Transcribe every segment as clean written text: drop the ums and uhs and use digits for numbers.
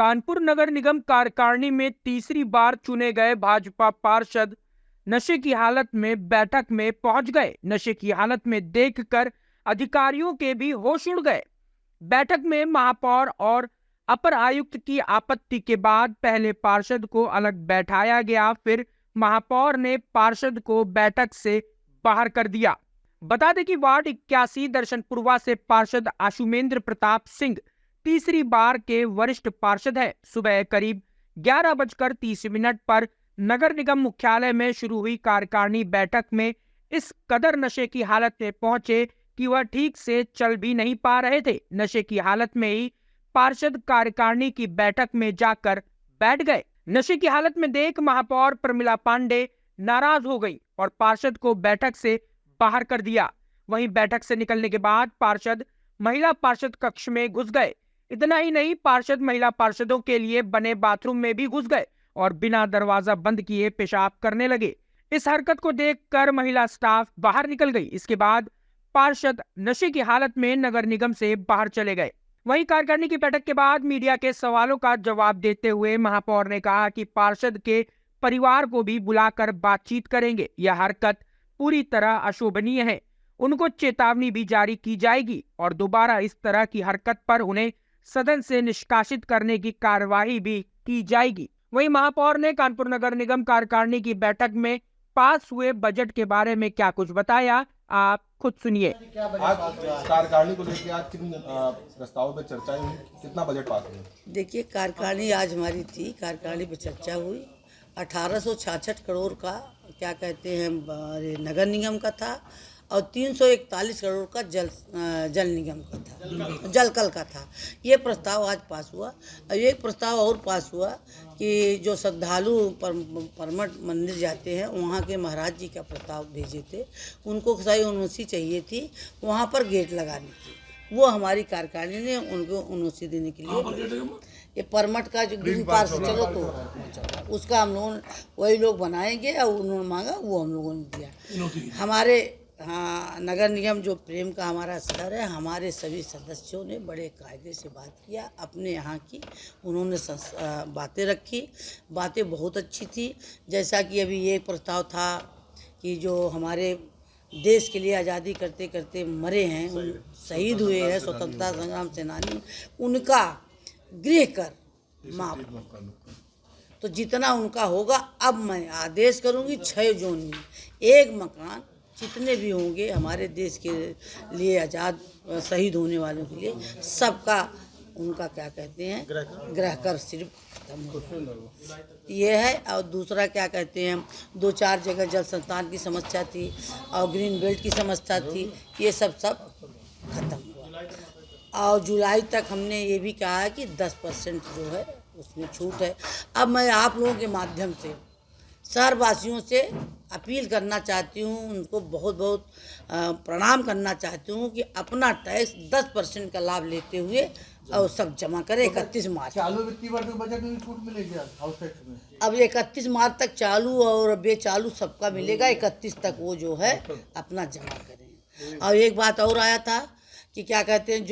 कानपुर नगर निगम कार्यकारिणी में तीसरी बार चुने गए भाजपा पार्षद नशे की हालत में बैठक में पहुंच गए। नशे की हालत में देखकर अधिकारियों के भी होश उड़ गए। बैठक में महापौर और अपर आयुक्त की आपत्ति के बाद पहले पार्षद को अलग बैठाया गया, फिर महापौर ने पार्षद को बैठक से बाहर कर दिया। बता दें कि वार्ड 81 दर्शनपुरवा से पार्षद आशुमेंद्र प्रताप सिंह तीसरी बार के वरिष्ठ पार्षद है। सुबह करीब 11:30 पर नगर निगम मुख्यालय में शुरू हुई कार्यकारिणी बैठक में इस कदर नशे की हालत में पहुंचे कि वह ठीक से चल भी नहीं पा रहे थे। नशे की हालत में ही पार्षद कार्यकारिणी की बैठक में जाकर बैठ गए। नशे की हालत में देख महापौर प्रमिला पांडे नाराज हो गई और पार्षद को बैठक से बाहर कर दिया। वहीं बैठक से निकलने के बाद पार्षद महिला पार्षद कक्ष में घुस गए। इतना ही नहीं, पार्षद महिला पार्षदों के लिए बने बाथरूम में भी घुस गए और बिना दरवाजा बंद किए पेशाब करने लगे। इस हरकत को देखकर महिला स्टाफ बाहर निकल गई। इसके बाद पार्षद नशे की हालत में नगर निगम से बाहर चले गए। वहीं कार्यकारिणी की बैठक के बाद मीडिया के सवालों का जवाब देते हुए महापौर ने कहा कि पार्षद के परिवार को भी बुलाकर बातचीत करेंगे। यह हरकत पूरी तरह अशोभनीय है। उनको चेतावनी भी जारी की जाएगी और दोबारा इस तरह की हरकत पर उन्हें सदन से निष्कासित करने की कार्यवाही भी की जाएगी। वहीं महापौर ने कानपुर नगर निगम कार्यकारिणी की बैठक में पास हुए बजट के बारे में क्या कुछ बताया, आप खुद सुनिए। आज कार्यकारिणी को लेकर आज किन प्रस्तावों पर चर्चा हुई, कितना बजट पास हुआ? देखिए, कार्यकारिणी आज हमारी थी, कार्यकारिणी पे चर्चा हुई। 1866 करोड़ का क्या कहते हैं नगर निगम का था और 341 करोड़ का जल निगम का था, जलकल का था। ये प्रस्ताव आज पास हुआ और एक प्रस्ताव और पास हुआ कि जो श्रद्धालु परमठ मंदिर जाते हैं वहाँ के महाराज जी का प्रस्ताव भेजे थे, उनको सही एनओसी चाहिए थी वहाँ पर गेट लगाने की। वो हमारी कार्यकारिणी ने उनको एनओसी देने के लिए ये परमठ का जो ग्रीन पार्क से चलो तो उसका हम लोग वही लोग बनाएंगे और उन्होंने मांगा, वो हम लोगों ने दिया। हमारे नगर निगम जो प्रेम का हमारा स्तर है, हमारे सभी सदस्यों ने बड़े कायदे से बात किया। अपने यहाँ की उन्होंने बातें रखी, बातें बहुत अच्छी थी। जैसा कि अभी ये प्रस्ताव था कि जो हमारे देश के लिए आज़ादी करते करते मरे हैं, शहीद हुए हैं स्वतंत्रता संग्राम सेनानी, उनका गृह कर माफ, तो जितना उनका होगा अब मैं आदेश करूँगी 6 जोन में एक मकान जितने भी होंगे हमारे देश के लिए आज़ाद शहीद होने वालों के लिए सबका उनका क्या कहते हैं गृह कर सिर्फ खत्म हो ये है। और दूसरा क्या कहते हैं 2-4 जगह जल संस्थान की समस्या थी और ग्रीन बेल्ट की समस्या थी, ये सब खत्म हुआ। और जुलाई तक हमने ये भी कहा है कि 10% जो है उसमें छूट है। अब मैं आप लोगों के माध्यम से शहरवासियों से अपील करना चाहती हूँ, उनको बहुत बहुत प्रणाम करना चाहती हूँ कि अपना टैक्स 10% का लाभ लेते हुए और सब जमा करें 31 मार्च। चालू वित्तीय वर्ष में बजट में छूट मिलेगी हाउस टैक्स में। अब 31 मार्च तक चालू और बेचालू सबका मिलेगा। 31 तक वो जो है अपना जमा करें। और एक बात और आया था कि क्या कहते हैं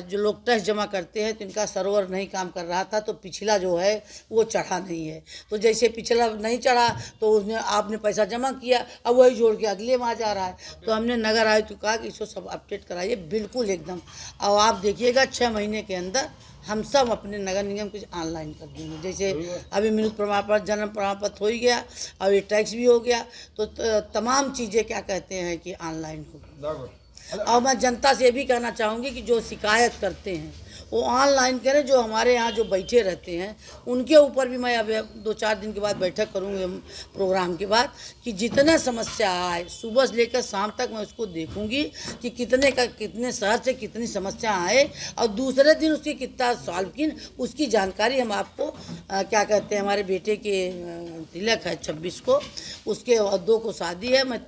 जो लोग टैक्स जमा करते हैं तो इनका सर्वर नहीं काम कर रहा था, तो पिछला जो है वो चढ़ा नहीं है। तो जैसे पिछला नहीं चढ़ा तो उसने आपने पैसा जमा किया, अब वही जोड़ के अगले माह जा रहा है। तो हमने नगर आयुक्त को कहा कि इसको सब अपडेट कराइए बिल्कुल एकदम। और आप देखिएगा 6 महीने के अंदर हम सब अपने नगर निगम कुछ ऑनलाइन कर देंगे। जैसे अभी मृत्यु प्रमाण पत्र, जन्म प्रमाण पत्र हो ही गया और ये टैक्स भी हो गया, तो तमाम चीज़ें क्या कहते हैं कि ऑनलाइन होगी। और मैं जनता से भी कहना चाहूँगी कि जो शिकायत करते हैं वो ऑनलाइन करें। जो हमारे यहाँ जो बैठे रहते हैं उनके ऊपर भी मैं अब 2-4 दिन के बाद बैठक करूँगी प्रोग्राम के बाद, कि जितना समस्या आए सुबह से लेकर शाम तक मैं उसको देखूँगी कि कितने शहर से कितनी समस्या आए और दूसरे दिन उसकी कितना सॉल्व की, उसकी जानकारी हम आपको क्या कहते हैं हमारे बेटे के तिलक है 26 को, उसके 2 को शादी है, मैं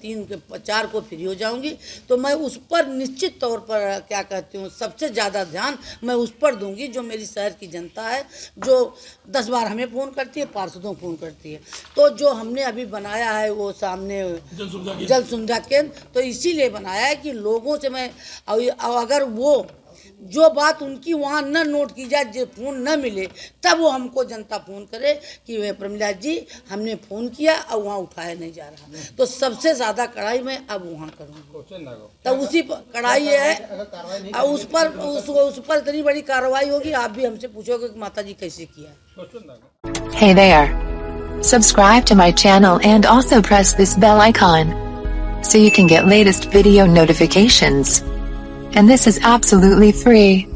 4 को फ्री हो जाऊँगी। तो मैं उस पर निश्चित तौर पर क्या कहती हूँ सबसे ज़्यादा ध्यान मैं उस पर दूंगी। जो मेरी शहर की जनता है जो 10 बार हमें फ़ोन करती है, पार्षदों को फ़ोन करती है, तो जो हमने अभी बनाया है वो सामने जल सुविधा केंद्र, तो इसीलिए बनाया है कि लोगों से मैं अगर वो जो बात उनकी वहाँ न नोट की जाए, जो फ़ोन न मिले, तब वो हमको जनता फ़ोन करे कि वे प्रमिला जी हमने फ़ोन किया और वहाँ उठाया नहीं जा रहा, तो सबसे ज़्यादा कड़ाई मैं अब वहाँ करूँगी। तो उसी पर कड़ाई है और उस पर इतनी बड़ी कार्रवाई होगी, आप भी हमसे पूछोगे कि माता जी कैसे किया है। Hey there. Subscribe to my channel and also press this bell icon so you can get latest video notifications. And this is absolutely free.